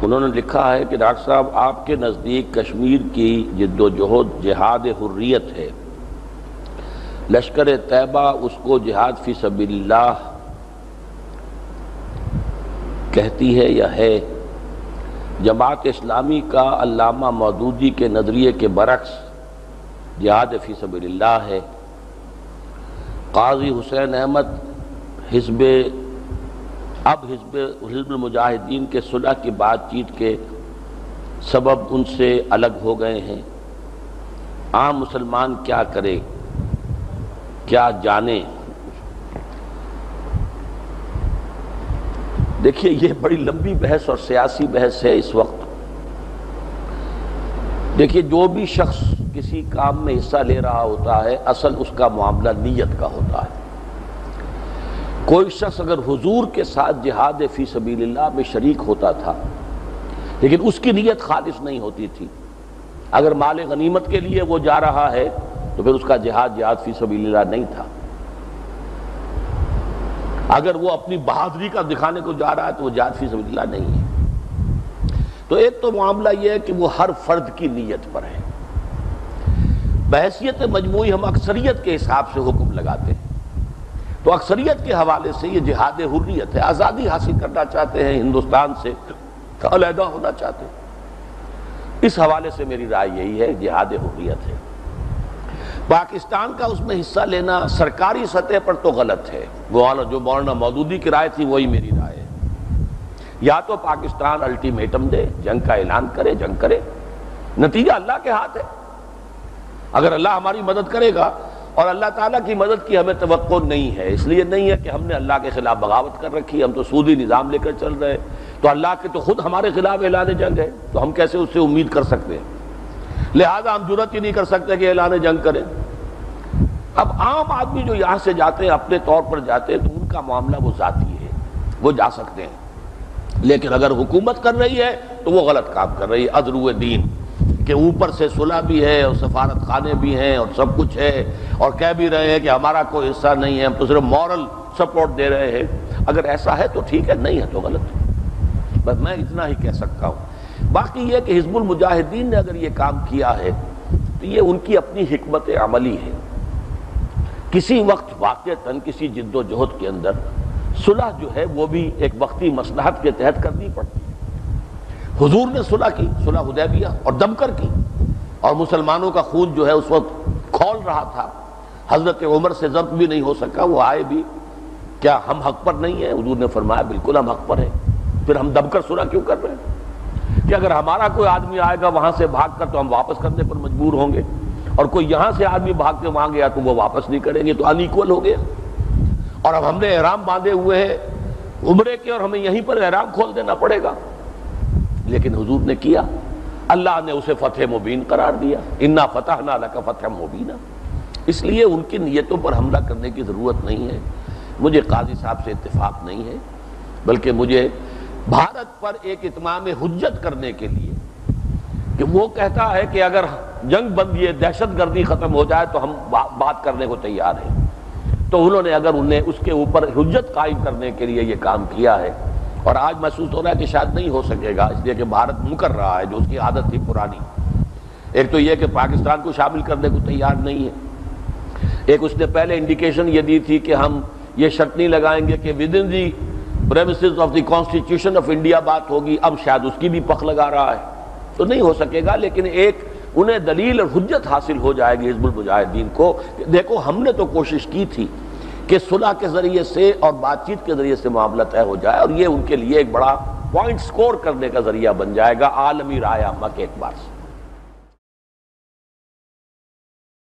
انہوں نے لکھا ہے کہ ڈاکٹر صاحب آپ کے نزدیک کشمیر کی جد و جہد جہاد حریت ہے، لشکر طیبہ اس کو جہاد فی سبیل اللہ کہتی ہے یا ہے؟ جماعت اسلامی کا علامہ مودودی کے نظریے کے برعکس جہاد فی سبیل اللہ ہے۔ قاضی حسین احمد حزب المجاہدین کے صلح کی بات چیت کے سبب ان سے الگ ہو گئے ہیں۔ عام مسلمان کیا کرے، کیا جانے؟ دیکھیے یہ بڑی لمبی بحث اور سیاسی بحث ہے اس وقت۔ دیکھیے جو بھی شخص کسی کام میں حصہ لے رہا ہوتا ہے اصل اس کا معاملہ نیت کا ہوتا ہے۔ کوئی شخص اگر حضور کے ساتھ جہاد فی سبیل اللہ میں شریک ہوتا تھا لیکن اس کی نیت خالص نہیں ہوتی تھی، اگر مال غنیمت کے لیے وہ جا رہا ہے تو پھر اس کا جہاد فی سبیل اللہ نہیں تھا۔ اگر وہ اپنی بہادری کا دکھانے کو جا رہا ہے تو وہ جہاد فی سبیل اللہ نہیں ہے۔ تو ایک تو معاملہ یہ ہے کہ وہ ہر فرد کی نیت پر ہے۔ بحیثیت مجموعی ہم اکثریت کے حساب سے حکم لگاتے ہیں، تو اکثریت کے حوالے سے یہ جہاد حریت ہے، آزادی حاصل کرنا چاہتے ہیں، ہندوستان سے علیحدہ ہونا چاہتے ہیں۔ اس حوالے سے میری رائے یہی ہے جہاد حریت ہے۔ پاکستان کا اس میں حصہ لینا سرکاری سطح پر تو غلط ہے، جو مولانا مودودی کی رائے تھی وہی میری رائے ہے۔ یا تو پاکستان الٹیمیٹم دے، جنگ کا اعلان کرے، جنگ کرے، نتیجہ اللہ کے ہاتھ ہے۔ اگر اللہ ہماری مدد کرے گا، اور اللہ تعالیٰ کی مدد کی ہمیں توقع نہیں ہے، اس لیے نہیں ہے کہ ہم نے اللہ کے خلاف بغاوت کر رکھی، ہم تو سودی نظام لے کر چل رہے ہیں، تو اللہ کے تو خود ہمارے خلاف اعلان جنگ ہے، تو ہم کیسے اس سے امید کر سکتے ہیں؟ لہذا ہم جرات ہی نہیں کر سکتے کہ اعلان جنگ کریں۔ اب عام آدمی جو یہاں سے جاتے ہیں اپنے طور پر جاتے ہیں تو ان کا معاملہ وہ ذاتی ہے، وہ جا سکتے ہیں، لیکن اگر حکومت کر رہی ہے تو وہ غلط کام کر رہی ہے۔ عذرو دین کہ اوپر سے صلح بھی ہے اور سفارت خانے بھی ہیں اور سب کچھ ہے، اور کہہ بھی رہے ہیں کہ ہمارا کوئی حصہ نہیں ہے، ہم تو صرف مورل سپورٹ دے رہے ہیں۔ اگر ایسا ہے تو ٹھیک ہے، نہیں ہے تو غلط، بس میں اتنا ہی کہہ سکتا ہوں۔ باقی یہ کہ حزب المجاہدین نے اگر یہ کام کیا ہے تو یہ ان کی اپنی حکمت عملی ہے۔ کسی وقت واقعتاً کسی جد و جہد کے اندر صلح جو ہے وہ بھی ایک وقتی مصلحت کے تحت کرنی پڑتی ہے۔ حضور نے صلح کی، صلح حدیبیہ، اور دم کر کی، اور مسلمانوں کا خون جو ہے اس وقت کھول رہا تھا، حضرت عمر سے ضبط بھی نہیں ہو سکا، وہ آئے بھی، کیا ہم حق پر نہیں ہیں؟ حضور نے فرمایا بالکل ہم حق پر ہیں، پھر ہم دم کر صلح کیوں کر رہے ہیں؟ کہ اگر ہمارا کوئی آدمی آئے گا وہاں سے بھاگ کر تو ہم واپس کرنے پر مجبور ہوں گے، اور کوئی یہاں سے آدمی بھاگ کے وہاں گیا تو وہ واپس نہیں کریں گے، تو ان ایکول ہو گیا۔ اور اب ہم نے احرام باندھے ہوئے ہیں عمرے کے، اور ہمیں یہیں پر احرام کھول دینا پڑے گا، لیکن حضور نے کیا، اللہ نے اسے فتح مبین قرار دیا، انا فتحنا لک فتحا مبینا۔ اس لیے ان کی نیتوں پر حملہ کرنے کی ضرورت نہیں ہے۔ مجھے قاضی صاحب سے اتفاق نہیں ہے، بلکہ مجھے بھارت پر ایک اتمام حجت کرنے کے لیے کہ وہ کہتا ہے کہ اگر جنگ بندی دہشت گردی ختم ہو جائے تو ہم بات کرنے کو تیار ہیں، تو انہوں نے اگر انہیں اس کے اوپر حجت قائم کرنے کے لیے یہ کام کیا ہے، اور آج محسوس ہو رہا ہے کہ شاید نہیں ہو سکے گا، اس لیے کہ بھارت مکر رہا ہے جو اس کی عادت تھی پرانی۔ ایک تو یہ کہ پاکستان کو شامل کرنے کو تیار نہیں ہے، ایک اس نے پہلے انڈیکیشن یہ دی تھی کہ ہم یہ شرط نہیں لگائیں گے کہ with in the premises of the constitution of India بات ہوگی، اب شاید اس کی بھی پخ لگا رہا ہے، تو نہیں ہو سکے گا۔ لیکن ایک انہیں دلیل اور حجت حاصل ہو جائے گی حزب المجاہدین کو، دیکھو ہم نے تو کوشش کی تھی کہ صلح کے ذریعے سے اور بات چیت کے ذریعے سے معاملہ طے ہو جائے، اور یہ ان کے لیے ایک بڑا پوائنٹ سکور کرنے کا ذریعہ بن جائے گا عالمی رائے عامہ کے اعتبار سے۔